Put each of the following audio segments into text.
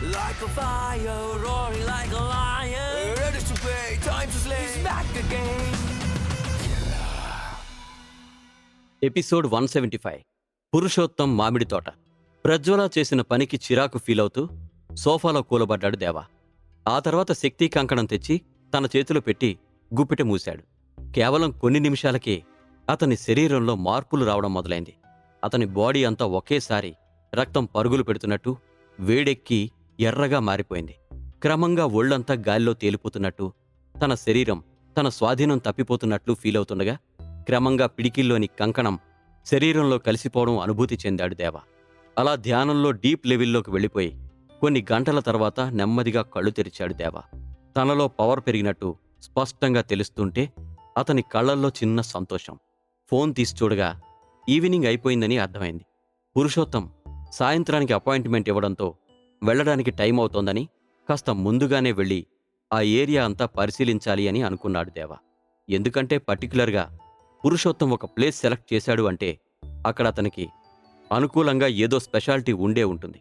Like a fire, roaring like a lion. Ready to pay, time to slay. He's back again. Episode 175 Purushottam మామిడి తోట. ప్రజ్వల చేసిన పనికి చిరాకు ఫీలవుతూ సోఫాలో కూలబడ్డాడు దేవా. ఆ తర్వాత శక్తి కంకణం తెచ్చి తన చేతిలో పెట్టి గుప్పిట మూశాడు. కేవలం కొన్ని నిమిషాలకే అతని శరీరంలో మార్పులు రావడం మొదలైంది. అతని బాడీ అంతా ఒకేసారి రక్తం పరుగులు పెడుతున్నట్టు, వేడెక్కి ఎర్రగా మారిపోయింది. క్రమంగా ఒళ్లంతా గాలిలో తేలిపోతున్నట్టు, తన శరీరం తన స్వాధీనం తప్పిపోతున్నట్లు ఫీలవుతుండగా క్రమంగా పిడికిల్లోని కంకణం శరీరంలో కలిసిపోవడం అనుభూతి చెందాడు దేవా. అలా ధ్యానంలో డీప్ లెవెల్లోకి వెళ్ళిపోయి కొన్ని గంటల తర్వాత నెమ్మదిగా కళ్ళు తెరిచాడు దేవా. తనలో పవర్ పెరిగినట్టు స్పష్టంగా తెలుస్తుంటే అతని కళ్లల్లో చిన్న సంతోషం. ఫోన్ తీసి చూడగా ఈవినింగ్ అయిపోయిందని అర్థమైంది. పురుషోత్తం సాయంత్రానికి అపాయింట్మెంట్ ఇవ్వడంతో వెళ్లడానికి టైం అవుతోందని కాస్త ముందుగానే వెళ్ళి ఆ ఏరియా అంతా పరిశీలించాలి అని అనుకున్నాడు దేవా. ఎందుకంటే పర్టికులర్గా పురుషోత్తం ఒక ప్లేస్ సెలెక్ట్ చేశాడు అంటే అక్కడ అతనికి అనుకూలంగా ఏదో స్పెషాలిటీ ఉండే ఉంటుంది.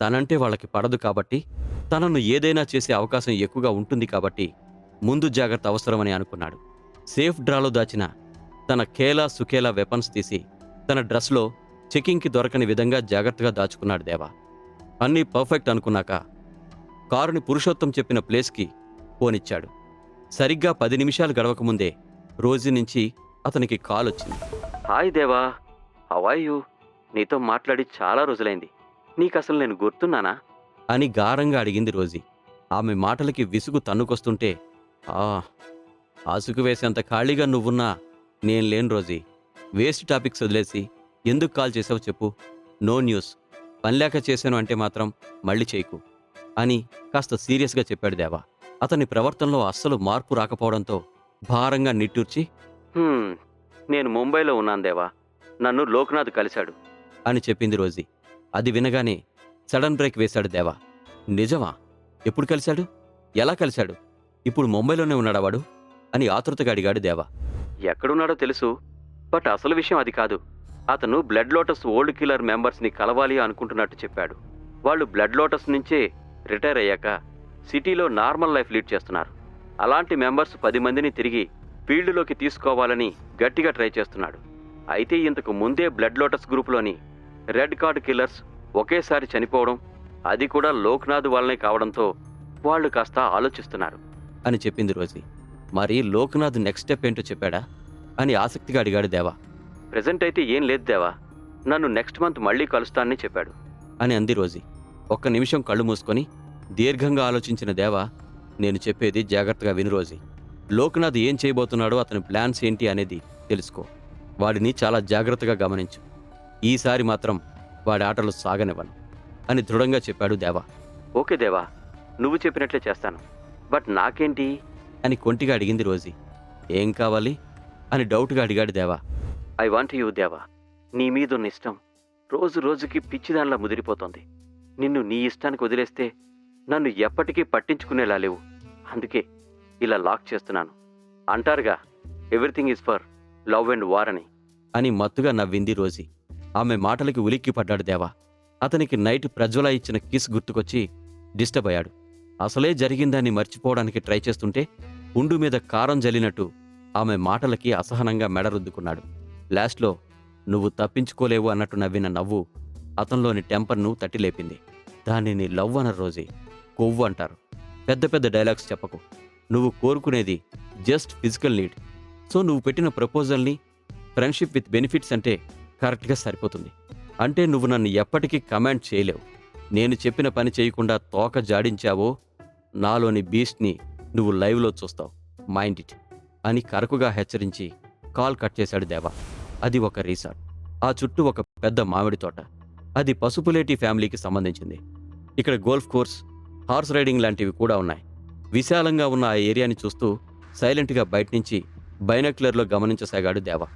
తనంటే వాళ్ళకి పడదు కాబట్టి, తనను ఏదైనా చేసే అవకాశం ఎక్కువగా ఉంటుంది కాబట్టి ముందు జాగ్రత్త అవసరమని అనుకున్నాడు. సేఫ్ డ్రాలో దాచిన తన ఖేలా సుఖేలా వెపన్స్ తీసి తన డ్రెస్లో చెకింగ్కి దొరకని విధంగా జాగ్రత్తగా దాచుకున్నాడు దేవా. అన్నీ పర్ఫెక్ట్ అనుకున్నాక కారుని పురుషోత్తం చెప్పిన ప్లేస్కి పోనిచ్చాడు. సరిగ్గా 10 నిమిషాలు గడవకముందే రోజు నుంచి అతనికి కాల్ వచ్చింది. హాయ్ దేవా, హౌ ఆర్ యూ? నీతో మాట్లాడి చాలా రోజులైంది. నీకసలు నేను గుర్తున్నానా అని గారంగా అడిగింది రోజీ. ఆమె మాటలకి విసుగు తన్నుకొస్తుంటే, ఆసుకు వేసేంత ఖాళీగా నువ్వున్నా నేను లేను రోజీ. వేస్ట్ టాపిక్స్ వదిలేసి ఎందుకు కాల్ చేసావు చెప్పు. నో న్యూస్, పనిలేక చేశాను అంటే మాత్రం మళ్ళీ చేయకు అని కాస్త సీరియస్గా చెప్పాడు దేవా. అతని ప్రవర్తనలో అస్సలు మార్పు రాకపోవడంతో భారంగా నిట్టూర్చి, నేను ముంబైలో ఉన్నాను దేవా, నన్ను లోక్నాథ్ కలిశాడు అని చెప్పింది రోజీ. అది వినగానే సడన్ బ్రేక్ వేశాడు దేవా. నిజమా? ఎప్పుడు కలిశాడు? ఎలా కలిశాడు? ఇప్పుడు ముంబైలోనే ఉన్నాడా వాడు అని ఆతృతగా అడిగాడు దేవా. ఎక్కడున్నాడో తెలుసు, బట్ అసలు విషయం అది కాదు. అతను బ్లడ్ లోటస్ ఓల్డ్ కిల్లర్ మెంబర్స్ని కలవాలి అనుకుంటున్నట్టు చెప్పాడు. వాళ్ళు బ్లడ్ లోటస్ నుంచే రిటైర్ అయ్యాక సిటీలో నార్మల్ లైఫ్ లీడ్ చేస్తున్నారు. అలాంటి మెంబర్స్ 10 మందిని తిరిగి ఫీల్డ్లోకి తీసుకోవాలని గట్టిగా ట్రై చేస్తున్నాడు. అయితే ఇంతకు ముందే బ్లడ్ లోటస్ గ్రూప్లోని రెడ్ కార్డ్ కిల్లర్స్ ఒకేసారి చనిపోవడం, అది కూడా లోక్నాథ్ వాళ్ళనే కావడంతో వాళ్ళు కాస్త ఆలోచిస్తున్నారు అని చెప్పింది రోజీ. మరి లోక్నాథ్ నెక్స్ట్ స్టెప్ ఏంటో చెప్పాడా అని ఆసక్తిగా అడిగాడు దేవా. ప్రెజెంట్ అయితే ఏం లేదు దేవా, నన్ను నెక్స్ట్ మంత్ మళ్ళీ కలుస్తానని చెప్పాడు అని అంది రోజీ. ఒక్క నిమిషం కళ్ళు మూసుకొని దీర్ఘంగా ఆలోచించిన దేవా, నేను చెప్పేది జాగ్రత్తగా విను రోజీ. లోక్నాథ్ ఏం చేయబోతున్నాడో, అతని ప్లాన్స్ ఏంటి అనేది తెలుసుకో. వాడిని చాలా జాగ్రత్తగా గమనించు. ఈసారి మాత్రం వాడి ఆటలు సాగనివ్వను అని దృఢంగా చెప్పాడు దేవా. ఓకే దేవా, నువ్వు చెప్పినట్లే చేస్తాను, బట్ నాకేంటి అని కొంటిగా అడిగింది రోజీ. ఏం కావాలి అని డౌట్గా అడిగాడు దేవా. ఐ వాంట్ యూ దేవా, నీ మీదున్న ఇష్టం రోజు రోజుకి పిచ్చిదానిలా ముదిరిపోతోంది. నిన్ను నీ ఇష్టానికి వదిలేస్తే నన్ను ఎప్పటికీ పట్టించుకునేలా లేవు. అందుకే ఇలా లాక్ చేస్తున్నాను. అంటారుగా everything is for love and war అని మత్తుగా నవ్వింది రోజీ. ఆమె మాటలకి ఉలిక్కి పడ్డాడు దేవా. అతనికి నైట్ ప్రజ్వల ఇచ్చిన కిస్ గుర్తుకొచ్చి డిస్టర్బ్ అయ్యాడు. అసలే జరిగిందాన్ని మర్చిపోవడానికి ట్రై చేస్తుంటే పుండు మీద కారం జల్లినట్టు ఆమె మాటలకి అసహనంగా మెడ రుద్దుకున్నాడు. లాస్ట్లో నువ్వు తప్పించుకోలేవు అన్నట్టు నవ్విన నవ్వు అతనిలోని టెంపర్ను తట్టిలేపింది. దానిని లవ్ అనరు రోజీ, కొవ్వు అంటారు. పెద్ద పెద్ద డైలాగ్స్ చెప్పకు. నువ్వు కోరుకునేది జస్ట్ ఫిజికల్ నీడ్. సో నువ్వు పెట్టిన ప్రపోజల్ని ఫ్రెండ్షిప్ విత్ బెనిఫిట్స్ అంటే కరెక్ట్గా సరిపోతుంది. అంటే నువ్వు నన్ను ఎప్పటికీ కమాండ్ చేయలేవు. నేను చెప్పిన పని చేయకుండా తోక జాడించావో నాలోని బీస్ట్ని నువ్వు లైవ్లో చూస్తావు. మైండ్ ఇట్ అని కరకుగా హెచ్చరించి కాల్ కట్ చేశాడు దేవా. అది ఒక రిసార్ట్. ఆ చుట్టూ ఒక పెద్ద మామిడి తోట. అది పసుపులేటి ఫ్యామిలీకి సంబంధించింది. ఇక్కడ గోల్ఫ్ కోర్స్, హార్స్ రైడింగ్ లాంటివి కూడా ఉన్నాయి. విశాలంగా ఉన్న ఆ ఏరియాని చూస్తూ సైలెంట్గా బయటనుంచి బైనాక్యులర్లో గమనించసాగాడు దేవా.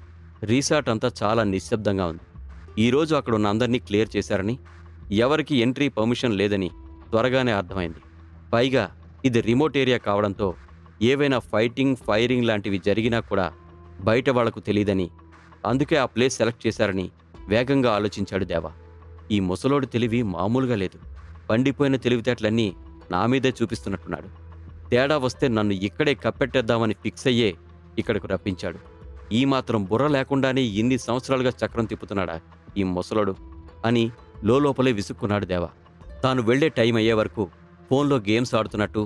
రిసార్ట్ అంతా చాలా నిశ్శబ్దంగా ఉంది. ఈరోజు అక్కడ ఉన్న అందరినీ క్లియర్ చేశారని, ఎవరికి ఎంట్రీ పర్మిషన్ లేదని త్వరగానే అర్థమైంది. పైగా ఇది రిమోట్ ఏరియా కావడంతో ఏవైనా ఫైటింగ్, ఫైరింగ్ లాంటివి జరిగినా కూడా బయట వాళ్లకు తెలియదని, అందుకే ఆ ప్లేస్ సెలెక్ట్ చేశారని వేగంగా ఆలోచించాడు దేవా. ఈ ముసలోడి తెలివి మామూలుగా లేదు. పండిపోయిన తెలివితేటలన్నీ నా మీదే చూపిస్తున్నట్టున్నాడు. తేడా వస్తే నన్ను ఇక్కడే కప్పెట్టేద్దామని ఫిక్స్ అయ్యే ఇక్కడకు రప్పించాడు. ఈ మాత్రం బుర్ర లేకుండానే ఇన్ని సంవత్సరాలుగా చక్రం తిప్పుతున్నాడా ఈ ముసలోడు అని లోపలే విసుక్కున్నాడు దేవ. తాను వెళ్లే టైం అయ్యే వరకు ఫోన్లో గేమ్స్ ఆడుతున్నట్టు,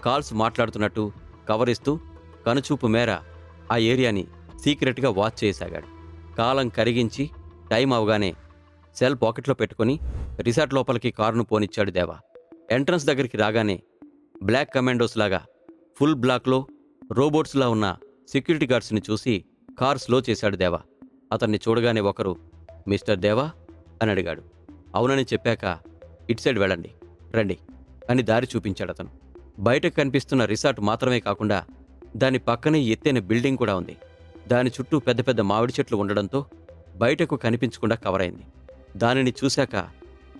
కాల్స్ మాట్లాడుతున్నట్టు కవర్ ఇస్తూ కనుచూపు మేర ఆ ఏరియాని సీక్రెట్గా వాచ్ చేయసాగాడు. కాలం కరిగించి టైం అవగానే సెల్ పాకెట్లో పెట్టుకుని రిసార్ట్ లోపలికి కారును పోనిచ్చాడు దేవ. ఎంట్రన్స్ దగ్గరికి రాగానే బ్లాక్ కమాండోస్ లాగా ఫుల్ బ్లాక్లో రోబోట్స్లా ఉన్న సెక్యూరిటీ గార్డ్స్ని చూసి కార్ స్లో చేశాడు దేవ. అతన్ని చూడగానే ఒకరు మిస్టర్ దేవా అని అడిగాడు. అవునని చెప్పాక ఇటు సైడ్ వెళ్ళండి రండి అని దారి చూపించాడు అతను. బయటకు కనిపిస్తున్న రిసార్ట్ మాత్రమే కాకుండా దాని పక్కనే ఎత్తైన బిల్డింగ్ కూడా ఉంది. దాని చుట్టూ పెద్ద పెద్ద మామిడి చెట్లు ఉండడంతో బయటకు కనిపించకుండా కవర్ అయింది. దానిని చూశాక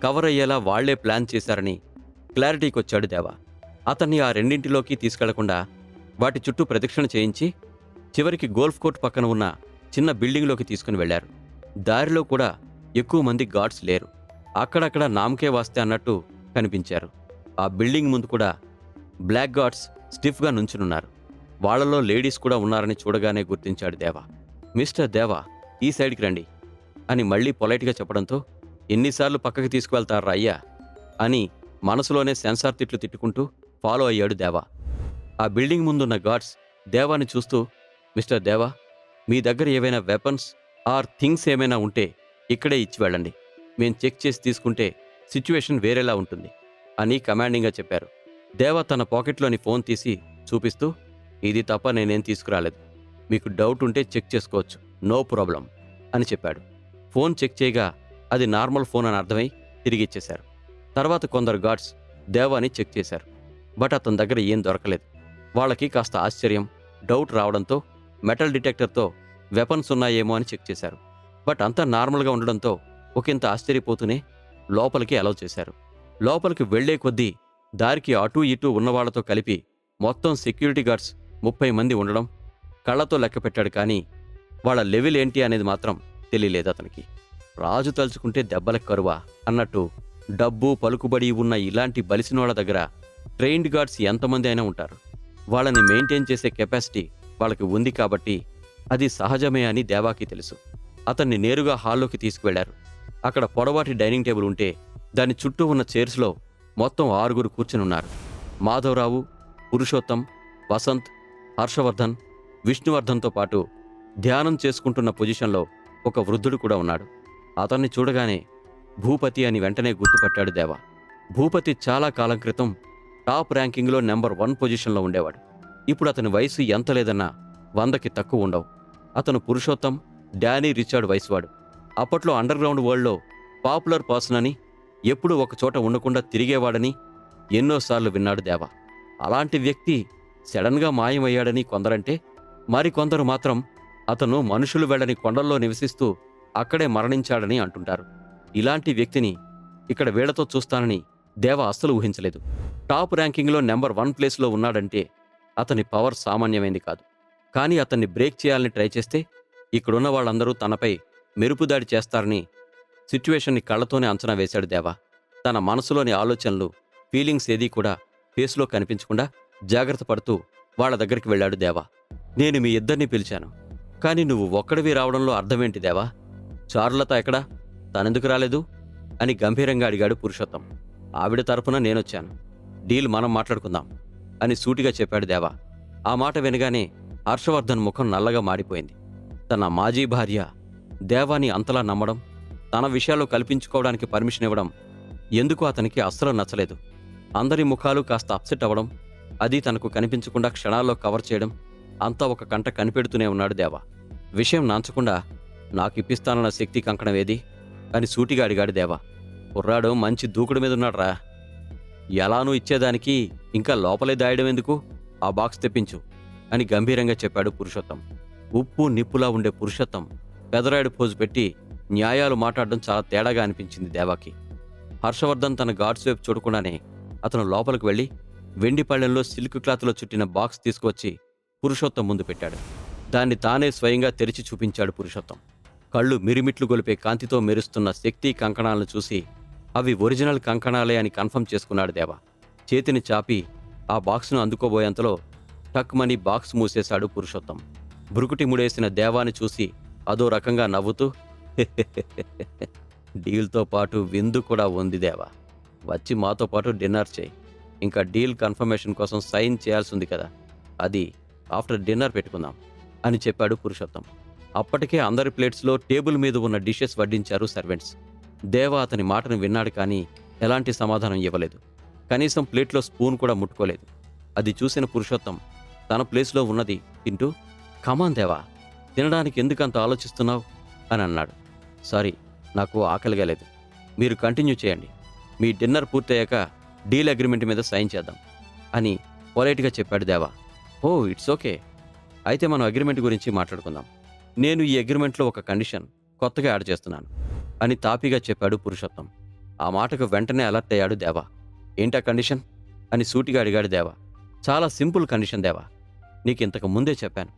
కవర్ అయ్యేలా వాళ్లే ప్లాన్ చేశారని క్లారిటీకి వచ్చాడు దేవా. అతన్ని ఆ రెండింటిలోకి తీసుకెళ్లకుండా వాటి చుట్టూ ప్రదక్షిణ చేయించి చివరికి గోల్ఫ్ కోర్ట్ పక్కన ఉన్న చిన్న బిల్డింగ్లోకి తీసుకుని వెళ్లారు. దారిలో కూడా ఎక్కువ మంది గార్డ్స్ లేరు. అక్కడక్కడ నామకే వాస్తే అన్నట్టు కనిపించారు. ఆ బిల్డింగ్ ముందు కూడా బ్లాక్ గార్డ్స్ స్టిఫ్గా నుంచునున్నారు. వాళ్లలో లేడీస్ కూడా ఉన్నారని చూడగానే గుర్తించాడు దేవా. మిస్టర్ దేవా, ఈ సైడ్కి రండి అని మళ్లీ పొలైట్గా చెప్పడంతో ఎన్నిసార్లు పక్కకి తీసుకువెళ్తారా అయ్యా అని మనసులోనే సెన్సార్ తిట్లు తిట్టుకుంటూ ఫాలో అయ్యాడు దేవా. ఆ బిల్డింగ్ ముందున్న గార్డ్స్ దేవాని చూస్తూ, మిస్టర్ దేవా, మీ దగ్గర ఏవైనా వెపన్స్ ఆర్ థింగ్స్ ఏమైనా ఉంటే ఇక్కడే ఇచ్చి వెళ్ళండి. మేం చెక్ చేసి తీసుకుంటే సిచ్యువేషన్ వేరేలా ఉంటుంది అని కమాండింగ్గా చెప్పారు. దేవా తన పాకెట్లోని ఫోన్ తీసి చూపిస్తూ, ఇది తప్ప నేనేం తీసుకురాలేదు, మీకు డౌట్ ఉంటే చెక్ చేసుకోవచ్చు, నో ప్రాబ్లం అని చెప్పాడు. ఫోన్ చెక్ చేయగా అది నార్మల్ ఫోన్ అని అర్థమై తిరిగిచ్చేశారు. తర్వాత కొందరు గార్డ్స్ దేవాని చెక్ చేశారు. బట్ అతని దగ్గర ఏం దొరకలేదు. వాళ్ళకి కాస్త ఆశ్చర్యం, డౌట్ రావడంతో మెటల్ డిటెక్టర్తో వెపన్స్ ఉన్నాయేమో అని చెక్ చేశారు. బట్ అంతా నార్మల్గా ఉండడంతో ఒకంత ఆశ్చర్యపోతూనే లోపలికి అలౌ చేశారు. లోపలికి వెళ్లే కొద్దీ దారికి అటూ ఇటూ ఉన్నవాళ్లతో కలిపి మొత్తం సెక్యూరిటీ గార్డ్స్ 30 మంది ఉండడం కళ్లతో లెక్క పెట్టాడు. కానీ వాళ్ళ లెవెల్ ఏంటి అనేది మాత్రం తెలియలేదు అతనికి. రాజు తలుచుకుంటే దెబ్బలకు కరువా అన్నట్టు డబ్బు పలుకుబడి ఉన్న ఇలాంటి బలిసినోళ్ల దగ్గర ట్రైన్డ్ గార్డ్స్ ఎంతమంది అయినా ఉంటారు. వాళ్ళని మెయింటైన్ చేసే కెపాసిటీ వాళ్ళకి ఉంది కాబట్టి అది సహజమే అని దేవాకి తెలుసు. అతన్ని నేరుగా హాల్లోకి తీసుకువెళ్లారు. అక్కడ పొడవాటి డైనింగ్ టేబుల్ ఉంటే దాని చుట్టూ ఉన్న చైర్స్లో మొత్తం 6 కూర్చునున్నారు. మాధవరావు, పురుషోత్తం, వసంత్, హర్షవర్ధన్, విష్ణువర్ధన్తో పాటు ధ్యానం చేసుకుంటున్న పొజిషన్లో ఒక వృద్ధుడు కూడా ఉన్నాడు. అతన్ని చూడగానే భూపతి అని వెంటనే గుర్తుపట్టాడు దేవా. భూపతి చాలా కాలం క్రితం టాప్ ర్యాంకింగ్లో నెంబర్ 1 పొజిషన్లో ఉండేవాడు. ఇప్పుడు అతని వయసు ఎంత లేదన్నా 100కి తక్కువ ఉండవు. అతను పురుషోత్తం, డానీ రిచర్డ్ వయసువాడు. అప్పట్లో అండర్ గ్రౌండ్ వరల్డ్లో పాపులర్ పర్సన్ అని, ఎప్పుడూ ఒకచోట ఉండకుండా తిరిగేవాడని ఎన్నోసార్లు విన్నాడు దేవా. అలాంటి వ్యక్తి సడన్గా మాయమయ్యాడని కొందరంటే, మరికొందరు మాత్రం అతను మనుషులు వెళ్ళని కొండల్లో నివసిస్తూ అక్కడే మరణించాడని అంటుంటారు. ఇలాంటి వ్యక్తిని ఇక్కడ వీళ్లతో చూస్తానని దేవా అస్సలు ఊహించలేదు. టాప్ ర్యాంకింగ్లో నెంబర్ 1 ప్లేస్లో ఉన్నాడంటే అతని పవర్ సామాన్యమైంది కాదు. కానీ అతన్ని బ్రేక్ చేయాలని ట్రై చేస్తే ఇక్కడున్న వాళ్ళందరూ తనపై మెరుపుదాడి చేస్తారని సిచ్యువేషన్ని కళ్లతోనే అంచనా వేశాడు దేవా. తన మనసులోని ఆలోచనలు, ఫీలింగ్స్ ఏదీ కూడా ఫేస్లో కనిపించకుండా జాగ్రత్త పడుతూ వాళ్ల దగ్గరికి వెళ్ళాడు దేవా. నేను మీ ఇద్దరిని పిలిచాను, కానీ నువ్వు ఒక్కడివి రావడంలో అర్థమేంటి దేవా? చారులత ఎక్కడా? తనెందుకు రాలేదు అని గంభీరంగా అడిగాడు పురుషోత్తం. ఆవిడ తరపున నేనొచ్చాను, డీల్ మనం మాట్లాడుకుందాం అని సూటిగా చెప్పాడు దేవా. ఆ మాట వినగానే హర్షవర్ధన్ ముఖం నల్లగా మాడిపోయింది. తన మాజీ భార్య దేవాని అంతలా నమ్మడం, తన విషయాల్లో కల్పించుకోవడానికి పర్మిషన్ ఇవ్వడం ఎందుకు అతనికి అస్సలు నచ్చలేదు. అందరి ముఖాలు కాస్త అప్సెట్ అవ్వడం, అది తనకు కనిపించకుండా క్షణాల్లో కవర్ చేయడం అంతా ఒక కంట కనిపెడుతూనే ఉన్నాడు దేవా. విషయం నాంచకుండా నాకిప్పిస్తానన్న శక్తి కంకణం ఏది అని సూటిగా అడిగాడు దేవా. కుర్రాడు మంచి దూకుడు మీద ఉన్నాడ్రా, ఎలానూ ఇచ్చేదానికి ఇంకా లోపలే దాయడం ఎందుకు? ఆ బాక్స్ తెప్పించు అని గంభీరంగా చెప్పాడు పురుషోత్తం. ఉప్పు నిప్పులా ఉండే పురుషోత్తం పెదరాయుడు పోజు పెట్టి న్యాయాలు మాట్లాడడం చాలా తేడాగా అనిపించింది దేవాకి. హర్షవర్ధన్ తన గార్డ్స్ వైపు చూడకుండానే అతను లోపలికి వెళ్లి వెండి పళ్ళెంలో సిల్క్ క్లాత్లో చుట్టిన బాక్స్ తీసుకువచ్చి పురుషోత్తం ముందు పెట్టాడు. దాన్ని తానే స్వయంగా తెరిచి చూపించాడు పురుషోత్తం. కళ్ళు మిరిమిట్లు గొలిపే కాంతితో మెరుస్తున్న శక్తి కంకణాలను చూసి అవి ఒరిజినల్ కంకణాలే అని కన్ఫర్మ్ చేసుకున్నాడు దేవా. చేతిని చాపి ఆ బాక్స్ను అందుకోబోయేంతలో టక్మని బాక్స్ మూసేశాడు పురుషోత్తం. భృకుటి ముడేసిన దేవాని చూసి అదో రకంగా నవ్వుతూ డీల్తో పాటు విందు కూడా ఉంది దేవా, వచ్చి మాతో పాటు డిన్నర్ చేయి. ఇంకా డీల్ కన్ఫర్మేషన్ కోసం సైన్ చేయాల్సి ఉంది కదా, అది ఆఫ్టర్ డిన్నర్ పెట్టుకుందాం అని చెప్పాడు పురుషోత్తం. అప్పటికే అందరి ప్లేట్స్లో టేబుల్ మీద ఉన్న డిషెస్ వడ్డించారు సర్వెంట్స్. దేవా అతని మాటను విన్నాడు కానీ ఎలాంటి సమాధానం ఇవ్వలేదు. కనీసం ప్లేట్లో స్పూన్ కూడా ముట్టుకోలేదు. అది చూసిన పురుషోత్తం తన ప్లేస్లో ఉన్నది తింటూ, కమాన్ దేవా, తినడానికి ఎందుకంత ఆలోచిస్తున్నావు అని అన్నాడు. సారీ, నాకు ఆకలిగా లేదు, మీరు కంటిన్యూ చేయండి. మీ డిన్నర్ పూర్తయ్యాక డీల్ అగ్రిమెంట్ మీద సైన్ చేద్దాం అని పొలైట్గా చెప్పాడు దేవా. ఓ ఇట్స్ ఓకే, అయితే మనం అగ్రిమెంట్ గురించి మాట్లాడుకుందాం. నేను ఈ అగ్రిమెంట్లో ఒక కండిషన్ కొత్తగా యాడ్ చేస్తున్నాను అని తాపీగా చెప్పాడు పురుషోత్తం. ఆ మాటకు వెంటనే అలర్ట్ అయ్యాడు దేవా. ఏంటా కండిషన్ అని సూటిగా అడిగాడు దేవా. చాలా సింపుల్ కండిషన్ దేవా, నీకు ఇంతకు ముందే చెప్పాను,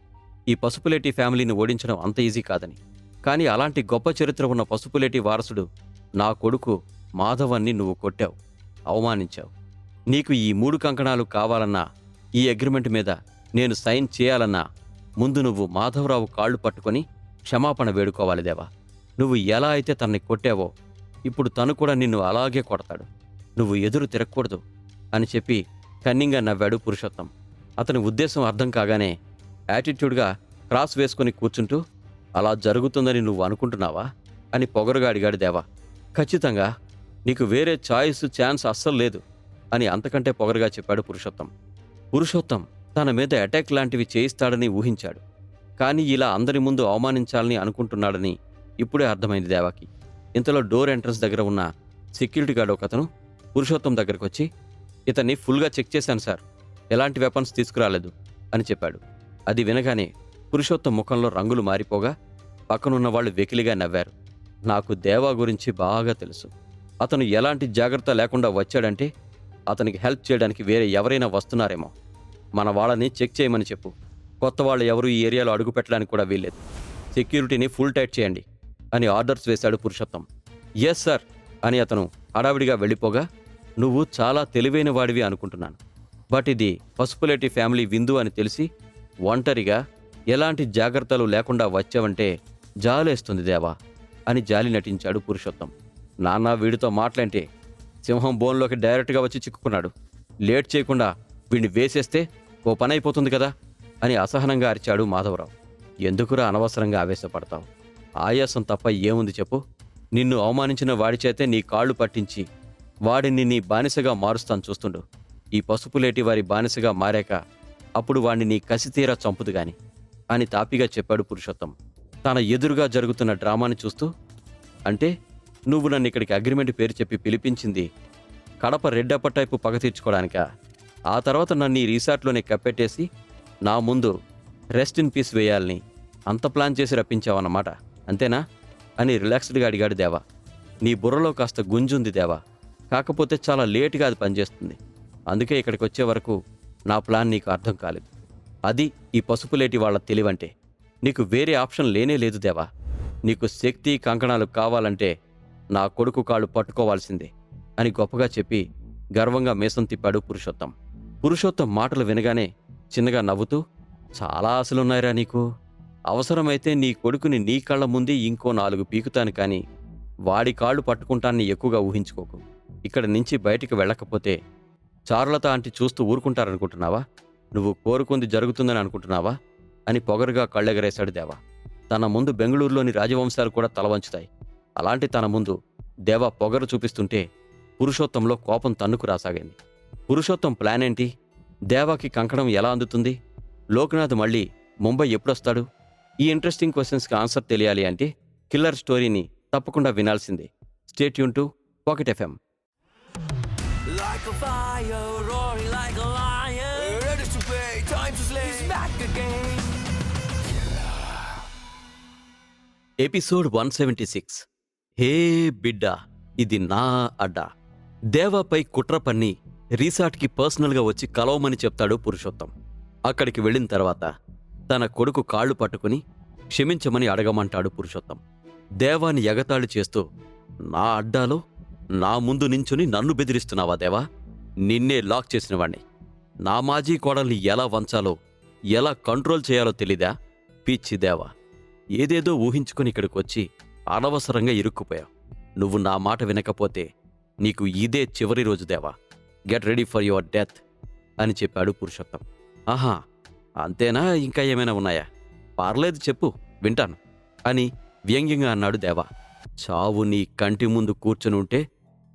ఈ పసుపులేటి ఫ్యామిలీని ఓడించడం అంత ఈజీ కాదని. కానీ అలాంటి గొప్ప చరిత్ర ఉన్న పసుపులేటి వారసుడు నా కొడుకు మాధవన్ని నువ్వు కొట్టావు, అవమానించావు. నీకు ఈ 3 కంకణాలు కావాలన్నా, ఈ అగ్రిమెంట్ మీద నేను సైన్ చేయాలన్నా ముందు నువ్వు మాధవరావు కాళ్ళు పట్టుకొని క్షమాపణ వేడుకోవాలి దేవా. నువ్వు ఎలా అయితే తనని కొట్టావో ఇప్పుడు తను కూడా నిన్ను అలాగే కొడతాడు. నువ్వు ఎదురు తిరగకూడదు అని చెప్పి కన్నింగా నవ్వాడు పురుషోత్తం. అతని ఉద్దేశం అర్థం కాగానే యాటిట్యూడ్గా క్రాస్ వేసుకొని కూర్చుంటూ, అలా జరుగుతుందని నువ్వు అనుకుంటున్నావా అని పొగరుగా అడిగాడు దేవా. ఖచ్చితంగా, నీకు వేరే ఛాన్స్ అస్సలు లేదు అని అంతకంటే పొగరుగా చెప్పాడు పురుషోత్తం. పురుషోత్తం తన మీద అటాక్ లాంటివి చేయిస్తాడని ఊహించాడు. కానీ ఇలా అందరి ముందు అవమానించాలని అనుకుంటున్నాడని ఇప్పుడే అర్థమైంది దేవాకి. ఇంతలో డోర్ ఎంట్రన్స్ దగ్గర ఉన్న సెక్యూరిటీ గార్డ్ ఒకతను పురుషోత్తం దగ్గరకు వచ్చి, ఇతన్ని ఫుల్గా చెక్ చేశాను సార్, ఎలాంటి వెపన్స్ తీసుకురాలేదు అని చెప్పాడు. అది వినగానే పురుషోత్తం ముఖంలో రంగులు మారిపోగా పక్కనున్న వాళ్ళు వెకిలిగా నవ్వారు. నాకు దేవా గురించి బాగా తెలుసు. అతను ఎలాంటి జాగ్రత్త లేకుండా వచ్చాడంటే అతనికి హెల్ప్ చేయడానికి వేరే ఎవరైనా వస్తున్నారేమో. మన వాళ్ళని చెక్ చేయమని చెప్పు. కొత్త వాళ్ళు ఎవరు ఈ ఏరియాలో అడుగు పెట్టడానికి కూడా వీల్లేదు. సెక్యూరిటీని ఫుల్ టైట్ చేయండి అని ఆర్డర్స్ వేశాడు పురుషోత్తం. ఎస్ సార్ అని అతను హడావిడిగా వెళ్ళిపోగా, నువ్వు చాలా తెలివైన వాడివి అనుకుంటున్నాను, బట్ ఇది పసుపులేటి ఫ్యామిలీ విందు అని తెలిసి ఒంటరిగా ఎలాంటి జాగ్రత్తలు లేకుండా వచ్చావంటే జాలేస్తుంది దేవా అని జాలి నటించాడు పురుషోత్తం. నాన్న వీడితో మాట్లాంటే సింహం బోన్లోకి డైరెక్ట్గా వచ్చి చిక్కుకున్నాడు. లేట్ చేయకుండా వీడిని వేసేస్తే ఓ పని అయిపోతుంది కదా అని అసహనంగా అరిచాడు మాధవరావు. ఎందుకురా అనవసరంగా ఆవేశపడతావు? ఆయాసం తప్ప ఏముంది చెప్పు. నిన్ను అవమానించిన వాడి చేతే నీ కాళ్ళు పట్టించి వాడిని నీ బానిసగా మారుస్తాను చూస్తుండు. ఈ పసుపులేటి వారి బానిసగా మారాక అప్పుడు వాడిని నీ కసితీరా చంపుదు గాని అని తాపిగా చెప్పాడు పురుషోత్తం తన ఎదురుగా జరుగుతున్న డ్రామాని చూస్తూ. అంటే నువ్వు నన్ను ఇక్కడికి అగ్రిమెంట్ పేరు చెప్పి పిలిపించింది కడప రెడ్డప్ప టైపు పగ తీర్చుకోవడానికా? ఆ తర్వాత నన్ను ఈ రిసార్ట్లోనే కప్పెట్టేసి నా ముందు రెస్ట్ ఇన్ పీస్ వేయాలని అంత ప్లాన్ చేసి రప్పించావన్నమాట, అంతేనా అని రిలాక్స్డ్గా అడిగాడు దేవా. నీ బుర్రలో కాస్త గుంజుంది దేవా, కాకపోతే చాలా లేటుగా అది పనిచేస్తుంది. అందుకే ఇక్కడికి వచ్చే వరకు నా ప్లాన్ నీకు అర్థం కాలేదు. అది ఈ పసుపులేటి వాళ్ళ తెలివంటే. నీకు వేరే ఆప్షన్ లేనే లేదు దేవా. నీకు శక్తి కంకణాలు కావాలంటే నా కొడుకు కాళ్ళు పట్టుకోవాల్సిందే అని గొప్పగా చెప్పి గర్వంగా మీసం తిప్పాడు పురుషోత్తం. పురుషోత్తం మాటలు వినగానే చిన్నగా నవ్వుతూ, చాలా ఆశలున్నాయిరా నీకు. అవసరమైతే నీ కొడుకుని నీ కళ్ళ ముందే ఇంకో 4 పీకుతాను, కానీ వాడి కాళ్ళు పట్టుకుంటాన్ని ఎక్కువగా ఊహించుకోకు. ఇక్కడి నుంచి బయటికి వెళ్ళకపోతే చారులత ఆంటీ చూస్తూ ఊరుకుంటారనుకుంటున్నావా? నువ్వు కోరుకుంది జరుగుతుందని అనుకుంటున్నావా అని పొగరుగా కళ్ళెగరేశాడు దేవా. తన ముందు బెంగళూరులోని రాజవంశాలు కూడా తలవంచుతాయి. అలాంటి తన ముందు దేవా పొగరు చూపిస్తుంటే పురుషోత్తంలో కోపం తన్నుకు రాసాగింది. పురుషోత్తం ప్లాన్ ఏంటి? దేవాకి కంకణం ఎలా అందుతుంది? లోక్నాథ్ మళ్ళీ ముంబై ఎప్పుడొస్తాడు? ఈ ఇంట్రెస్టింగ్ క్వశ్చన్స్కి ఆన్సర్ తెలియాలి అంటే కిల్లర్ స్టోరీని తప్పకుండా వినాల్సిందే. Stay tune to pocket FM. Like a fire, roaring like a lion. Ready to pay, time to slay. He's back again. Episode 176. హే బిడ్డా, ఇది నా అడ్డా. దేవాపై కుట్ర పన్ని రిసార్ట్కి పర్సనల్గా వచ్చి కలవమని చెప్తాడు పురుషోత్తం. అక్కడికి వెళ్ళిన తర్వాత తన కొడుకు కాళ్ళు పట్టుకుని క్షమించమని అడగమంటాడు పురుషోత్తం. దేవాని ఎగతాళి చేస్తూ, నా అడ్డాలో నా ముందు నించుని నన్ను బెదిరిస్తున్నావా దేవా? నిన్నే లాక్ చేసిన వాణ్ణి. నా మాజీ కోడల్ని ఎలా వంచాలో, ఎలా కంట్రోల్ చేయాలో తెలీదా? పిచ్చి దేవా, ఏదేదో ఊహించుకుని ఇక్కడికొచ్చి అనవసరంగా ఇరుక్కుపోయావు. నువ్వు నా మాట వినకపోతే నీకు ఇదే చివరి రోజు దేవా. Get ready for your death అని చెప్పాడు పురుషోత్తం. ఆహా, అంతేనా? ఇంకా ఏమైనా ఉన్నాయా? పర్లేదు చెప్పు, వింటాను అని వ్యంగ్యంగా అన్నాడు దేవా. చావు నీ కంటి ముందు కూర్చుని ఉంటే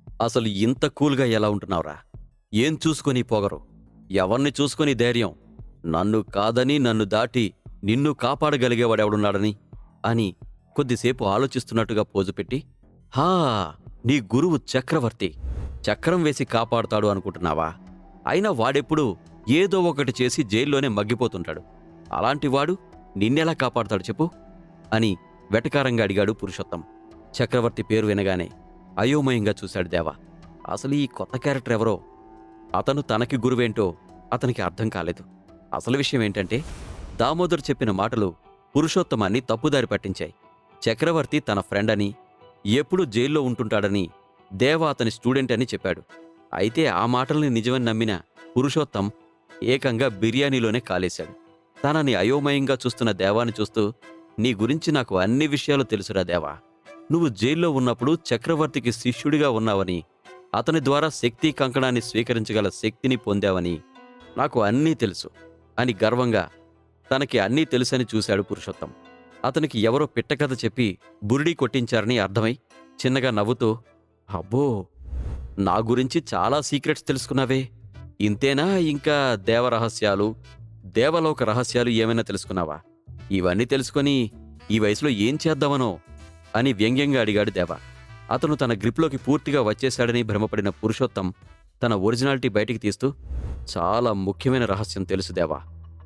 అసలు ఇంత కూల్గా ఎలా ఉంటున్నావురా? ఏం చూసుకొని పొగరు, ఎవర్ని చూసుకొని ధైర్యం? నన్ను కాదని నన్ను దాటి నిన్ను కాపాడగలిగేవాడెవడున్నాడని అని కొద్దిసేపు ఆలోచిస్తున్నట్టుగా పోజు పెట్టి, హా, నీ గురువు చక్రవర్తి చక్రం వేసి కాపాడుతాడు అనుకుంటున్నావా? అయినా వాడెప్పుడు ఏదో ఒకటి చేసి జైల్లోనే మగ్గిపోతుంటాడు. అలాంటివాడు నిన్నెలా కాపాడుతాడు చెప్పు అని వెటకారంగా అడిగాడు పురుషోత్తం. చక్రవర్తి పేరు వినగానే అయోమయంగా చూశాడు దేవా. అసలు ఈ కొత్త క్యారెక్టర్ ఎవరో, అతను తనకి గురువేంటో అతనికి అర్థం కాలేదు. అసలు విషయం ఏంటంటే, దామోదర్ చెప్పిన మాటలు పురుషోత్తమాన్ని తప్పుదారి పట్టించాయి. చక్రవర్తి తన ఫ్రెండ్ అని, ఎప్పుడూ జైల్లో ఉంటుంటాడని, దేవా అతని స్టూడెంట్ అని చెప్పాడు. అయితే ఆ మాటల్ని నిజమని నమ్మిన పురుషోత్తం ఏకంగా బిర్యానీలోనే కాలేశాడు. తనని అయోమయంగా చూస్తున్న దేవాని చూస్తూ, నీ గురించి నాకు అన్ని విషయాలు తెలుసురా దేవా. నువ్వు జైల్లో ఉన్నప్పుడు చక్రవర్తికి శిష్యుడిగా ఉన్నావని, అతని ద్వారా శక్తి కంకణాన్ని స్వీకరించగల శక్తిని పొందావని నాకు అన్నీ తెలుసు అని గర్వంగా తనకి అన్నీ తెలుసని చూశాడు పురుషోత్తం. అతనికి ఎవరో పిట్టకథ చెప్పి బురిడీ కొట్టించారని అర్థమై చిన్నగా నవ్వుతూ, అబ్బో, నా గురించి చాలా సీక్రెట్స్ తెలుసుకున్నావే, ఇంతేనా? ఇంకా దేవరహస్యాలు, దేవలోక రహస్యాలు ఏమైనా తెలుసుకున్నావా? ఇవన్నీ తెలుసుకొని ఈ వయసులో ఏం చేద్దామనో అని వ్యంగ్యంగా అడిగాడు దేవా. అతను తన గ్రిప్లోకి పూర్తిగా వచ్చేశాడని భ్రమపడిన పురుషోత్తం తన ఒరిజినాలిటీ బయటికి తీస్తూ, చాలా ముఖ్యమైన రహస్యం తెలుసు దేవా.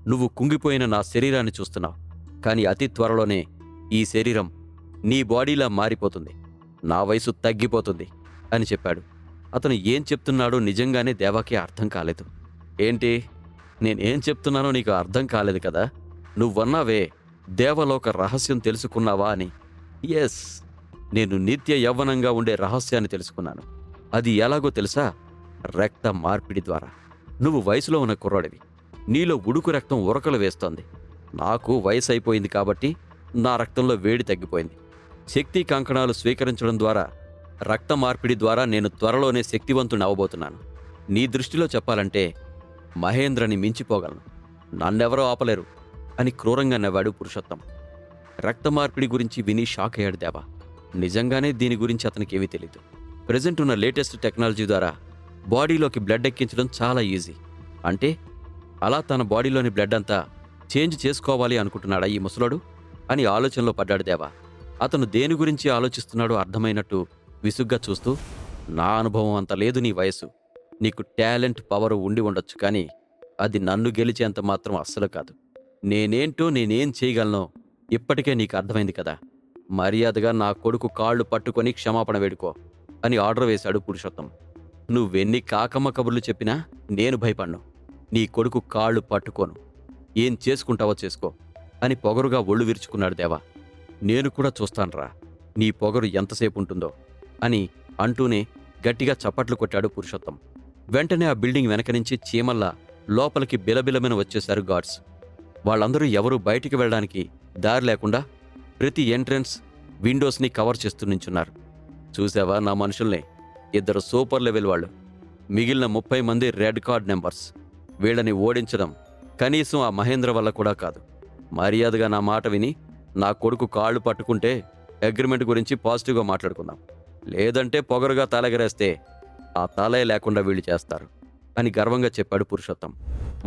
నువ్వు కుంగిపోయిన నా శరీరాన్ని చూస్తున్నావు, కానీ అతి త్వరలోనే ఈ శరీరం నీ బాడీలా మారిపోతుంది, నా వయసు తగ్గిపోతుంది అని చెప్పాడు. అతను ఏం చెప్తున్నాడో నిజంగానే దేవాకి అర్థం కాలేదు. ఏంటి, నేనేం చెప్తున్నానో నీకు అర్థం కాలేదు కదా? నువ్వన్నావే దేవలోక రహస్యం తెలుసుకున్నావా అని. ఎస్, నేను నిత్య యవ్వనంగా ఉండే రహస్యాన్ని తెలుసుకున్నాను. అది ఎలాగో తెలుసా? రక్త మార్పిడి ద్వారా. నువ్వు వయసులో ఉన్న కుర్రాడివి, నీలో ఉడుకు రక్తం ఉరకలు వేస్తోంది. నాకు వయసు అయిపోయింది కాబట్టి నా రక్తంలో వేడి తగ్గిపోయింది. శక్తి కంకణాలు స్వీకరించడం ద్వారా, రక్త మార్పిడి ద్వారా నేను త్వరలోనే శక్తివంతుని అవ్వబోతున్నాను. నీ దృష్టిలో చెప్పాలంటే మహేంద్రని మించిపోగలను, నన్నెవరో ఆపలేరు అని క్రూరంగా నవ్వాడు పురుషోత్తం. రక్త మార్పిడి గురించి విని షాక్ అయ్యాడు దేవా. నిజంగానే దీని గురించి అతనికి ఏమీ తెలీదు. ప్రెజెంట్ ఉన్న లేటెస్ట్ టెక్నాలజీ ద్వారా బాడీలోకి బ్లడ్ ఎక్కించడం చాలా ఈజీ. అంటే అలా తన బాడీలోని బ్లడ్ అంతా చేంజ్ చేసుకోవాలి అనుకుంటున్నాడా ఈ ముసలోడు అని ఆలోచనలో పడ్డాడు దేవా. అతను దేని గురించి ఆలోచిస్తున్నాడో అర్థమైనట్టు విసుగ్గా చూస్తూ, నా అనుభవం అంత లేదు నీ వయసు. నీకు టాలెంట్, పవరు ఉండి ఉండొచ్చు, కానీ అది నన్ను గెలిచేంత మాత్రం అస్సలు కాదు. నేనేంటో, నేనేం చేయగలనో ఇప్పటికే నీకు అర్థమైంది కదా. మర్యాదగా నా కొడుకు కాళ్ళు పట్టుకొని క్షమాపణ వేడుకో అని ఆర్డర్ వేశాడు పురుషోత్తం. నువ్వెన్ని కాకమ్మ కబుర్లు చెప్పినా నేను భయపడ్ను. నీ కొడుకు కాళ్ళు పట్టుకోను, ఏం చేసుకుంటావో చేసుకో అని పొగరుగా ఒళ్ళు విరుచుకున్నాడు దేవా. నేను కూడా చూస్తాన్రా నీ పొగరు ఎంతసేపు ఉంటుందో అని అంటూనే గట్టిగా చప్పట్లు కొట్టాడు పురుషోత్తం. వెంటనే ఆ బిల్డింగ్ వెనక నుంచి చీమల్లా లోపలికి బిలబిలమని వచ్చేశారు గార్డ్స్. వాళ్ళందరూ ఎవరూ బయటికి వెళ్ళడానికి దారి లేకుండా ప్రతి ఎంట్రన్స్, విండోస్ని కవర్ చేస్తూ నించున్నారు. చూసావా నా మనుషుల్ని? 2 సూపర్ లెవెల్ వాళ్ళు, మిగిలిన 30 మంది రెడ్ కార్డ్ నెంబర్స్. వీళ్ళని ఓడించడం కనీసం ఆ మహేంద్ర వల్ల కూడా కాదు. మర్యాదగా నా మాట విని నా కొడుకు కాళ్ళు పట్టుకుంటే అగ్రిమెంట్ గురించి పాజిటివ్గా మాట్లాడుకుందాం, లేదంటే పొగరుగా తలెగరేస్తే ఆ తలే లేకుండా వీళ్ళు చేస్తారు అని గర్వంగా చెప్పాడు పురుషోత్తం.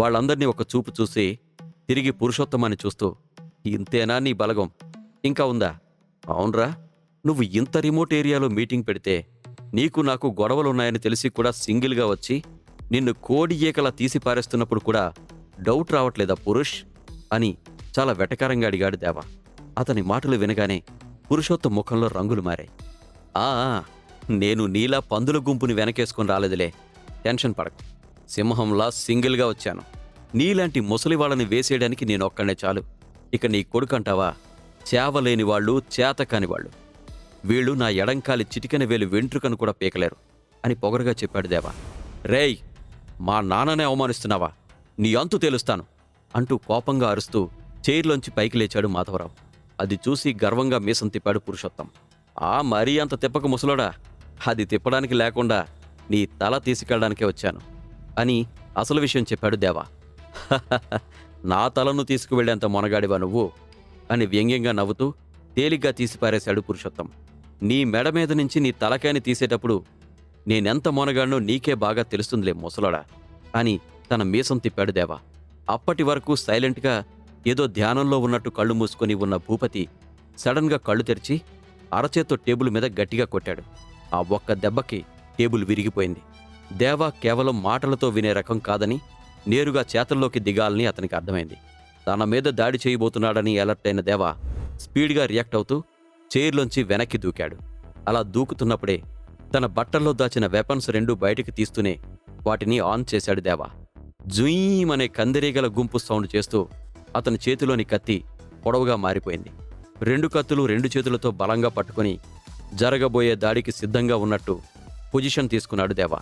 వాళ్ళందరినీ ఒక చూపు చూసి తిరిగి పురుషోత్తమాన్ని చూస్తూ, ఇంతేనా నీ బలగం? ఇంకా ఉందా? అవునరా, నువ్వు ఇంత రిమోట్ ఏరియాలో మీటింగ్ పెడితే నీకు నాకు గొడవలున్నాయని తెలిసి కూడా సింగిల్గా వచ్చి నిన్ను కోడి ఏకలా తీసి పారేస్తున్నప్పుడు కూడా డౌట్ రావట్లేదా పురుష్ అని చాలా వెటకారంగా అడిగాడు దేవా. అతని మాటలు వినగానే పురుషోత్తం ముఖంలో రంగులు మారాయి. నేను నీలా పందుల గుంపుని వెనకేసుకొని రాలేదులే, టెన్షన్ పడకు. సింహంలా సింగిల్గా వచ్చాను. నీలాంటి ముసలి వాళ్ళని వేసేయడానికి నేనొక్కడే చాలు. ఇక నీ కొడుకంటావా? చేవలేని వాళ్ళు, చేతకాని వాళ్ళు. వీళ్ళు నా ఎడంకాలి చిటికెన వేలు వెంట్రుకను కూడా పీకలేరు అని పొగరుగా చెప్పాడు దేవా. రేయ్, మా నాన్ననే అవమానిస్తున్నావా? నీ అంతు తేలుస్తాను అంటూ కోపంగా అరుస్తూ చైర్లోంచి పైకి లేచాడు మాధవరావు. అది చూసి గర్వంగా మీసం తిప్పాడు పురుషోత్తం. మరీ అంత తిప్పక ముసలోడా, అది తిప్పడానికి లేకుండా నీ తల తీసుకెళ్ళడానికే వచ్చాను అని అసలు విషయం చెప్పాడు దేవా. నా తలను తీసుకువెళ్లేంత మొనగాడివా నువ్వు అని వ్యంగ్యంగా నవ్వుతూ తేలిగ్గా తీసిపారేశాడు పురుషోత్తం. నీ మెడ మీద నుంచి నీ తలకాయని తీసేటప్పుడు నేనెంత మొనగాడినో నీకే బాగా తెలుస్తుందిలే ముసలోడా అని తన మీసం తిప్పాడు దేవా. అప్పటి వరకు సైలెంట్గా ఏదో ధ్యానంలో ఉన్నట్టు కళ్ళు మూసుకొని ఉన్న భూపతి సడన్గా కళ్ళు తెరిచి అరచేత్తో టేబుల్ మీద గట్టిగా కొట్టాడు. ఆ ఒక్క దెబ్బకి టేబుల్ విరిగిపోయింది. దేవా కేవలం మాటలతో వినే రకం కాదని, నేరుగా చేతల్లోకి దిగాలని అతనికి అర్థమైంది. తన మీద దాడి చేయబోతున్నాడని అలర్ట్ అయిన దేవా స్పీడ్గా రియాక్ట్ అవుతూ చైర్లోంచి వెనక్కి దూకాడు. అలా దూకుతున్నప్పుడే తన బట్టల్లో దాచిన వెపన్స్ రెండూ బయటికి తీస్తూనే వాటిని ఆన్ చేశాడు దేవా. జుయీం అనే కందిరీగల గుంపు సౌండ్ చేస్తూ అతని చేతిలోని కత్తి పొడవుగా మారిపోయింది. రెండు కత్తులు రెండు చేతులతో బలంగా పట్టుకుని జరగబోయే దాడికి సిద్ధంగా ఉన్నట్టు పొజిషన్ తీసుకున్నాడు దేవా.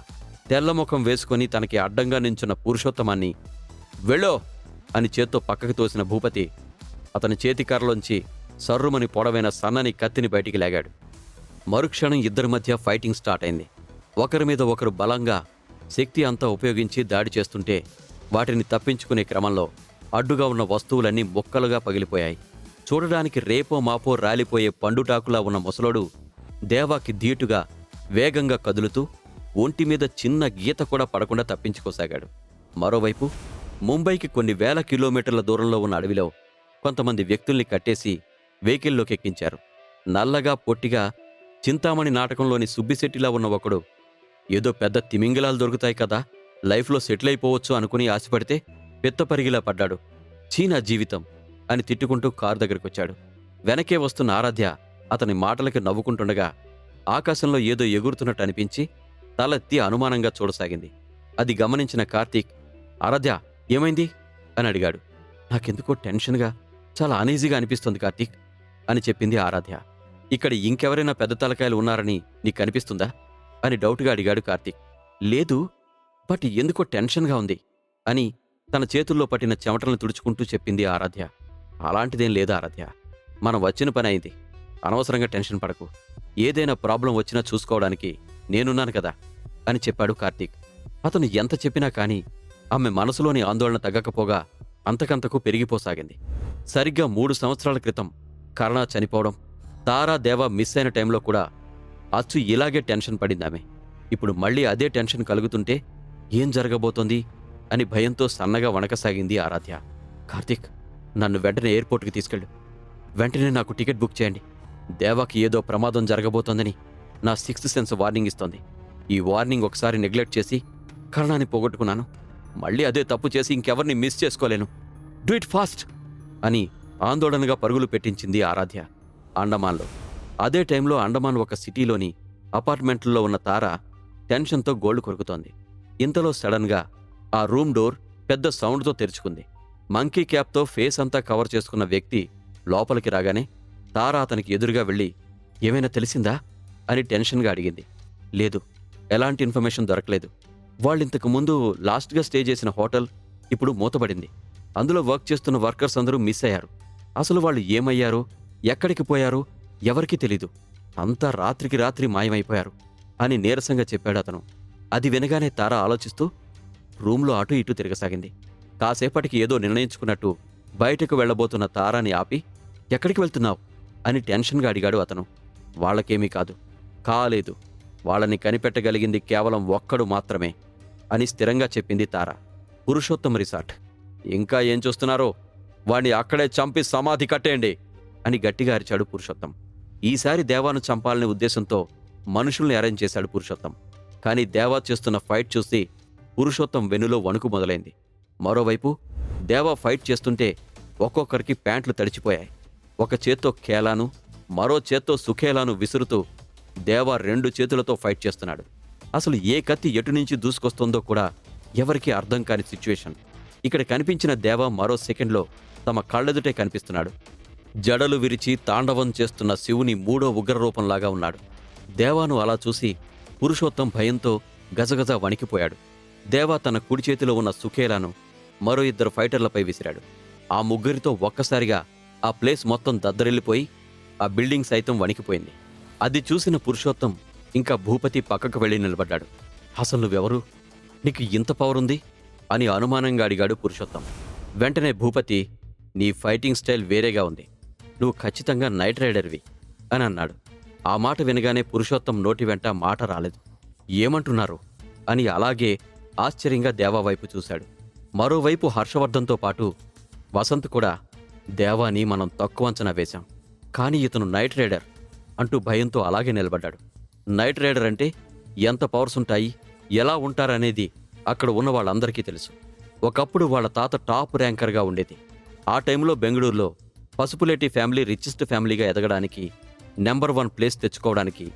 తెల్లముఖం వేసుకుని తనకి అడ్డంగా నించున్న పురుషోత్తమాన్ని వెళ్ళో అని చేత్తో పక్కకి తోసిన భూపతి అతని చేతికర్రలోంచి సర్రుమని పొడవైన సన్నని కత్తిని బయటికి లాగాడు. మరుక్షణం ఇద్దరి మధ్య ఫైటింగ్ స్టార్ట్ అయింది. ఒకరి మీద ఒకరు బలంగా శక్తి అంతా ఉపయోగించి దాడి చేస్తుంటే వాటిని తప్పించుకునే క్రమంలో అడ్డుగా ఉన్న వస్తువులన్నీ ముక్కలుగా పగిలిపోయాయి. చూడడానికి రేపో మాపో రాలిపోయే పండుటాకులా ఉన్న ముసలోడు దేవాకి ధీటుగా వేగంగా కదులుతూ ఒంటిమీద చిన్న గీత కూడా పడకుండా తప్పించుకోసాగాడు. మరోవైపు ముంబైకి కొన్ని వేల కిలోమీటర్ల దూరంలో ఉన్న అడవిలో కొంతమంది వ్యక్తుల్ని కట్టేసి వెహికల్లోకి ఎక్కించారు. నల్లగా పొట్టిగా చింతామణి నాటకంలోని సుబ్బిశెట్టిలా ఉన్న ఒకడు ఏదో పెద్ద తిమింగిలాలు దొరుకుతాయి కదా, లైఫ్లో సెటిల్ అయిపోవచ్చు అనుకుని ఆశపడితే పెత్తపరిగిలా పడ్డాడు. చీనా జీవితం అని తిట్టుకుంటూ కారు దగ్గరికొచ్చాడు. వెనకే వస్తున్న ఆరాధ్య అతని మాటలకి నవ్వుకుంటుండగా ఆకాశంలో ఏదో ఎగురుతున్నట్టు అనిపించి తలెత్తి అనుమానంగా చూడసాగింది. అది గమనించిన కార్తీక్, ఆరాధ్య ఏమైంది అని అడిగాడు. నాకెందుకో టెన్షన్గా, చాలా అనీజీగా అనిపిస్తుంది కార్తీక్ అని చెప్పింది ఆరాధ్య. ఇక్కడ ఇంకెవరైనా పెద్ద తలకాయలు ఉన్నారని నీకు అనిపిస్తుందా అని డౌట్గా అడిగాడు కార్తీక్. లేదు, బట్ ఎందుకో టెన్షన్గా ఉంది అని తన చేతుల్లో పట్టిన చెమటలను తుడుచుకుంటూ చెప్పింది ఆరాధ్య. అలాంటిదేం లేదా ఆరాధ్య, మనం వచ్చిన పని అయింది, అనవసరంగా టెన్షన్ పడకు, ఏదైనా ప్రాబ్లం వచ్చినా చూసుకోవడానికి నేనున్నాను కదా అని చెప్పాడు కార్తీక్. అతను ఎంత చెప్పినా కానీ ఆమె మనసులోని ఆందోళన తగ్గకపోగా అంతకంతకు పెరిగిపోసాగింది. సరిగ్గా 3 సంవత్సరాల క్రితం కరుణ చనిపోవడం, తారా దేవా మిస్ అయిన టైంలో కూడా అచ్చు ఇలాగే టెన్షన్ పడిందామె. ఇప్పుడు మళ్ళీ అదే టెన్షన్ కలుగుతుంటే ఏం జరగబోతోంది అని భయంతో సన్నగా వణకసాగింది ఆరాధ్య. కార్తీక్, నన్ను వెంటనే ఎయిర్పోర్ట్కి తీసుకెళ్ళు, వెంటనే నాకు టికెట్ బుక్ చేయండి. దేవాకి ఏదో ప్రమాదం జరగబోతోందని నా 6th సెన్స్ వార్నింగ్ ఇస్తోంది. ఈ వార్నింగ్ ఒకసారి నెగ్లెక్ట్ చేసి కరుణాన్ని పోగొట్టుకున్నాను, మళ్ళీ అదే తప్పు చేసి ఇంకెవరిని మిస్ చేసుకోలేను. డూ ఇట్ ఫాస్ట్ అని ఆందోళనగా పరుగులు పెట్టించింది ఆరాధ్య. అండమాన్లో అదే టైంలో అండమాన్ ఒక సిటీలోని అపార్ట్మెంట్లో ఉన్న తార టెన్షన్తో గోళ్లు కొరుకుతోంది. ఇంతలో సడన్గా ఆ రూమ్ డోర్ పెద్ద సౌండ్తో తెరుచుకుంది. మంకీ క్యాప్తో ఫేస్ అంతా కవర్ చేసుకున్న వ్యక్తి లోపలికి రాగానే తార అతనికి ఎదురుగా వెళ్ళి ఏమైనా తెలిసిందా అని టెన్షన్గా అడిగింది. లేదు, ఎలాంటి ఇన్ఫర్మేషన్ దొరకలేదు. వాళ్ళింతకు ముందు లాస్ట్గా స్టే చేసిన హోటల్ ఇప్పుడు మూతబడింది. అందులో వర్క్ చేస్తున్న వర్కర్స్ అందరూ మిస్ అయ్యారు. అసలు వాళ్ళు ఏమయ్యారో, ఎక్కడికి పోయారో ఎవరికీ తెలీదు. అంతా రాత్రికి రాత్రి మాయమైపోయారు అని నీరసంగా చెప్పాడు అతను. అది వినగానే తార ఆలోచిస్తూ రూమ్లో అటూ ఇటూ తిరగసాగింది. కాసేపటికి ఏదో నిర్ణయించుకున్నట్టు బయటకు వెళ్లబోతున్న తారాని ఆపి ఎక్కడికి వెళ్తున్నావు అని టెన్షన్గా అడిగాడు అతను. వాళ్ళకేమీ కాలేదు, వాళ్ళని కనిపెట్టగలిగింది కేవలం ఒక్కడు మాత్రమే అని స్థిరంగా చెప్పింది తార. పురుషోత్తమ రిసార్ట్. ఇంకా ఏం చూస్తున్నారో, వాణ్ణి అక్కడే చంపి సమాధి కట్టేయండి అని గట్టిగా అరిచాడు పురుషోత్తం. ఈసారి దేవాను చంపాలనే ఉద్దేశంతో మనుషుల్ని అరేంజ్ చేశాడు పురుషోత్తం. కానీ దేవా చేస్తున్న ఫైట్ చూసి పురుషోత్తం వెన్నులో వణుకు మొదలైంది. మరోవైపు దేవా ఫైట్ చేస్తుంటే ఒక్కొక్కరికి ప్యాంట్లు తడిచిపోయాయి. ఒక చేత్తో ఖేలాను, మరో చేత్తో సుఖేలాను విసురుతూ దేవా 2 చేతులతో ఫైట్ చేస్తున్నాడు. అసలు ఏ కత్తి ఎటు నుంచి దూసుకొస్తుందో కూడా ఎవరికీ అర్థం కాని సిచ్యువేషన్. ఇక్కడ కనిపించిన దేవా మరో సెకండ్లో తమ కళ్ళెదుటే కనిపిస్తున్నాడు. జడలు విరిచి తాండవం చేస్తున్న శివుని మూడో ఉగ్రరూపంలాగా ఉన్నాడు. దేవాను అలా చూసి పురుషోత్తం భయంతో గజగజ వణికిపోయాడు. దేవా తన కుడి చేతిలో ఉన్న సుఖేలాను మరో 2 ఫైటర్లపై విసిరాడు. ఆ ముగ్గురితో ఒక్కసారిగా ఆ ప్లేస్ మొత్తం దద్దరిల్లిపోయి ఆ బిల్డింగ్ సైతం వణికిపోయింది. అది చూసిన పురుషోత్తం ఇంకా భూపతి పక్కకు వెళ్లి నిలబడ్డాడు. అసలు నువ్వెవరు? నీకు ఇంత పవర్ ఉంది అని అనుమానంగా అడిగాడు పురుషోత్తం. వెంటనే భూపతి, నీ ఫైటింగ్ స్టైల్ వేరేగా ఉంది, నువ్వు ఖచ్చితంగా నైట్ రైడర్వి అని అన్నాడు. ఆ మాట వినగానే పురుషోత్తం నోటి వెంట మాట రాలేదు. ఏమంటున్నారు అని అలాగే ఆశ్చర్యంగా దేవా వైపు చూశాడు. మరోవైపు హర్షవర్ధన్తో పాటు వసంత్ కూడా, దేవాని మనం తక్కువ అంచనా వేశాం, కానీ ఇతను నైట్ రైడర్ అంటూ భయంతో అలాగే నిలబడ్డాడు. నైట్ రైడర్ అంటే ఎంత పవర్స్ ఉంటాయి, ఎలా ఉంటారనేది అక్కడ ఉన్న వాళ్ళందరికీ తెలుసు. ఒకప్పుడు వాళ్ళ తాత టాప్ ర్యాంకర్గా ఉండేది. ఆ టైంలో బెంగళూరులో పసుపులేటి ఫ్యామిలీ రిచెస్ట్ ఫ్యామిలీగా ఎదగడానికి, నెంబర్ 1 ప్లేస్ తెచ్చుకోవడానికి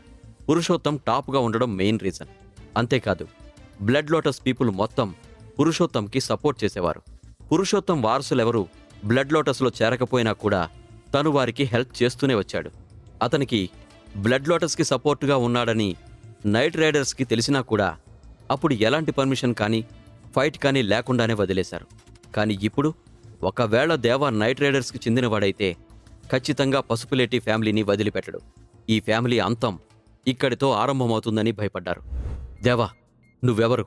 పురుషోత్తం టాప్గా ఉండడం మెయిన్ రీజన్. అంతేకాదు, బ్లడ్ లోటస్ పీపుల్ మొత్తం పురుషోత్తంకి సపోర్ట్ చేసేవారు. పురుషోత్తం వారసులెవరూ బ్లడ్ లోటస్లో చేరకపోయినా కూడా తను వారికి హెల్ప్ చేస్తూనే వచ్చాడు. అతనికి బ్లడ్ లోటస్కి సపోర్టుగా ఉన్నాడని నైట్ రైడర్స్కి తెలిసినా కూడా అప్పుడు ఎలాంటి పర్మిషన్ కానీ ఫైట్ కానీ లేకుండానే వదిలేశారు. కానీ ఇప్పుడు ఒకవేళ దేవా నైట్ రైడర్స్కి చెందినవాడైతే ఖచ్చితంగా పసుపులేటి ఫ్యామిలీని వదిలిపెట్టడు. ఈ ఫ్యామిలీ అంతం ఇక్కడితో ఆరంభమవుతుందని భయపడ్డారు. దేవా, నువ్వెవరు?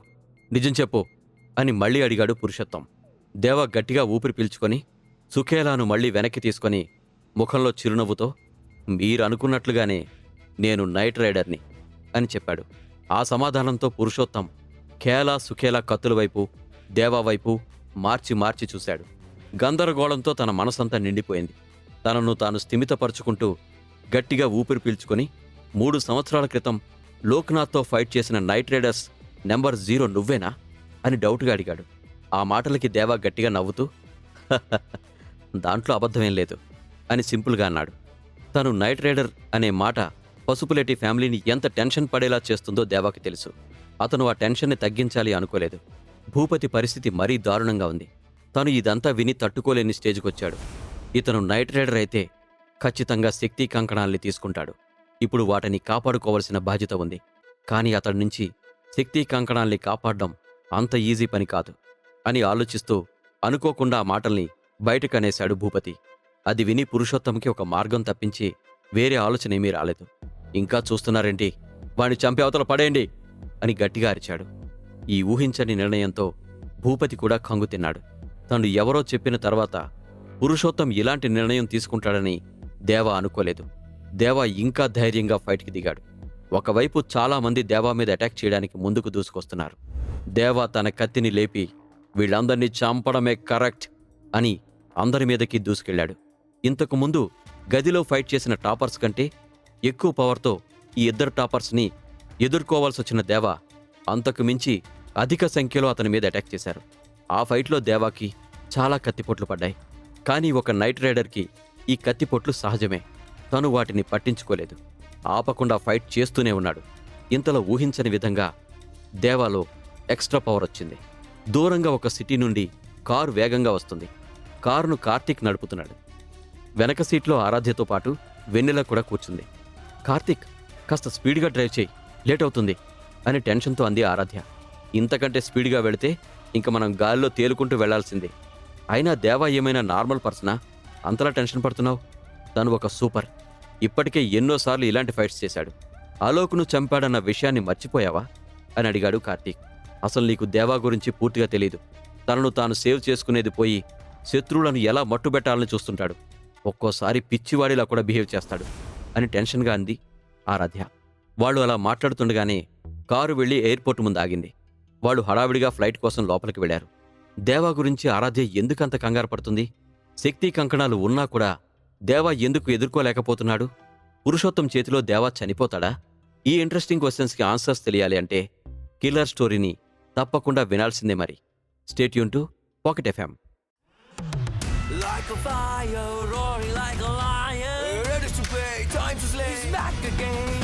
నిజం చెప్పు అని మళ్ళీ అడిగాడు పురుషోత్తం. దేవా గట్టిగా ఊపిరి పీల్చుకొని సుఖేలాను మళ్ళీ వెనక్కి తీసుకొని ముఖంలో చిరునవ్వుతో, మీరనుకున్నట్లుగానే నేను నైట్ రైడర్ని అని చెప్పాడు. ఆ సమాధానంతో పురుషోత్తం ఖేలా సుఖేలా కత్తుల వైపు, దేవా వైపు మార్చి మార్చి చూశాడు. గందరగోళంతో తన మనసంతా నిండిపోయింది. తనను తాను స్థిమితపరుచుకుంటూ గట్టిగా ఊపిరి పీల్చుకొని, 3 సంవత్సరాల క్రితం లోక్నాథ్తో ఫైట్ చేసిన నైట్ రైడర్స్ నెంబర్ 0 నువ్వేనా అని డౌట్గా అడిగాడు. ఆ మాటలకి దేవా గట్టిగా నవ్వుతూ, దాంట్లో అబద్ధమేం లేదు అని సింపుల్గా అన్నాడు. తను నైట్ రైడర్ అనే మాట పసుపులేటి ఫ్యామిలీని ఎంత టెన్షన్ పడేలా చేస్తుందో దేవాకి తెలుసు. అతను ఆ టెన్షన్ని తగ్గించాలి అనుకోలేదు. భూపతి పరిస్థితి మరీ దారుణంగా ఉంది. తను ఇదంతా విని తట్టుకోలేని స్టేజ్కొచ్చాడు. ఇతను నైట్ రైడర్ అయితే ఖచ్చితంగా శక్తి కంకణాల్ని తీసుకుంటాడు. ఇప్పుడు వాటిని కాపాడుకోవలసిన బాధ్యత ఉంది. కానీ అతడి నుంచి శక్తి కంకణాల్ని కాపాడడం అంత ఈజీ పని కాదు అని ఆలోచిస్తూ అనుకోకుండా ఆ మాటల్ని బయటకనేశాడు భూపతి. అది విని పురుషోత్తంకి ఒక మార్గం తప్పించి వేరే ఆలోచన ఏమీ రాలేదు. ఇంకా చూస్తున్నారేంటి, వాణ్ణి చంపి అవతల పడేయండి అని గట్టిగా అరిచాడు. ఈ ఊహించని నిర్ణయంతో భూపతి కూడా కంగు తిన్నాడు. తను ఎవరో చెప్పిన తర్వాత పురుషోత్తం ఇలాంటి నిర్ణయం తీసుకుంటాడని దేవా అనుకోలేదు. దేవా ఇంకా ధైర్యంగా ఫైట్కి దిగాడు. ఒకవైపు చాలామంది దేవా మీద అటాక్ చేయడానికి ముందుకు దూసుకొస్తున్నారు. దేవా తన కత్తిని లేపి వీళ్ళందర్నీ చంపడమే కరెక్ట్ అని అందరి మీదకి దూసుకెళ్లాడు. ఇంతకుముందు గదిలో ఫైట్ చేసిన టాపర్స్ కంటే ఎక్కువ పవర్తో ఈ 2 టాపర్స్ని ఎదుర్కోవాల్సొచ్చిన దేవా అంతకు మించి అధిక సంఖ్యలో అతని మీద అటాక్ చేశారు. ఆ ఫైట్లో దేవాకి చాలా కత్తిపోట్లు పడ్డాయి. కానీ ఒక నైట్ రైడర్కి ఈ కత్తిపోట్లు సహజమే. తను వాటిని పట్టించుకోలేదు. ఆపకుండా ఫైట్ చేస్తూనే ఉన్నాడు. ఇంతలో ఊహించని విధంగా దేవాలో ఎక్స్ట్రా పవర్ వచ్చింది. దూరంగా ఒక సిటీ నుండి కారు వేగంగా వస్తుంది. కారును కార్తీక్ నడుపుతున్నాడు. వెనక సీట్లో ఆరాధ్యతో పాటు వెన్నెల కూడా కూర్చుంది. కార్తీక్, కాస్త స్పీడ్గా డ్రైవ్ చేయి, లేట్ అవుతుంది అని టెన్షన్తో అంది ఆరాధ్య. ఇంతకంటే స్పీడ్గా వెళితే ఇంక మనం గాలిలో తేలుకుంటూ వెళ్లాల్సిందే. అయినా దేవా ఏమైనా నార్మల్ పర్సనా? అంతలా టెన్షన్ పడుతున్నావు? తను ఒక సూపర్. ఇప్పటికే ఎన్నోసార్లు ఇలాంటి ఫైట్స్ చేశాడు. అలోక్ను చంపాడన్న విషయాన్ని మర్చిపోయావా అని అడిగాడు కార్తీక్. అసలు నీకు దేవా గురించి పూర్తిగా తెలీదు. తనను తాను సేవ్ చేసుకునేది పోయి శత్రువులను ఎలా మట్టుబెట్టాలని చూస్తుంటాడు. ఒక్కోసారి పిచ్చివాడిలా కూడా బిహేవ్ చేస్తాడు అని టెన్షన్గా అంది ఆరాధ్య. వాళ్ళు అలా మాట్లాడుతుండగానే కారు వెళ్లి ఎయిర్పోర్ట్ ముందు ఆగింది. వాళ్ళు హడావిడిగా ఫ్లైట్ కోసం లోపలికి వెళ్లారు. దేవా గురించి ఆరాధ్య ఎందుకంత కంగారు పడుతుంది? శక్తి కంకణాలు ఉన్నా కూడా దేవా ఎందుకు ఎదుర్కోలేకపోతున్నాడు? పురుషోత్తం చేతిలో దేవా చనిపోతాడా? ఈ ఇంట్రెస్టింగ్ క్వశ్చన్స్కి ఆన్సర్స్ తెలియాలి అంటే కిల్లర్ స్టోరీని తప్పకుండా వినాల్సిందే. మరి stay tune to pocket FM. Like a fire, roaring like a lion, ready to pay, time to slay. He's back again.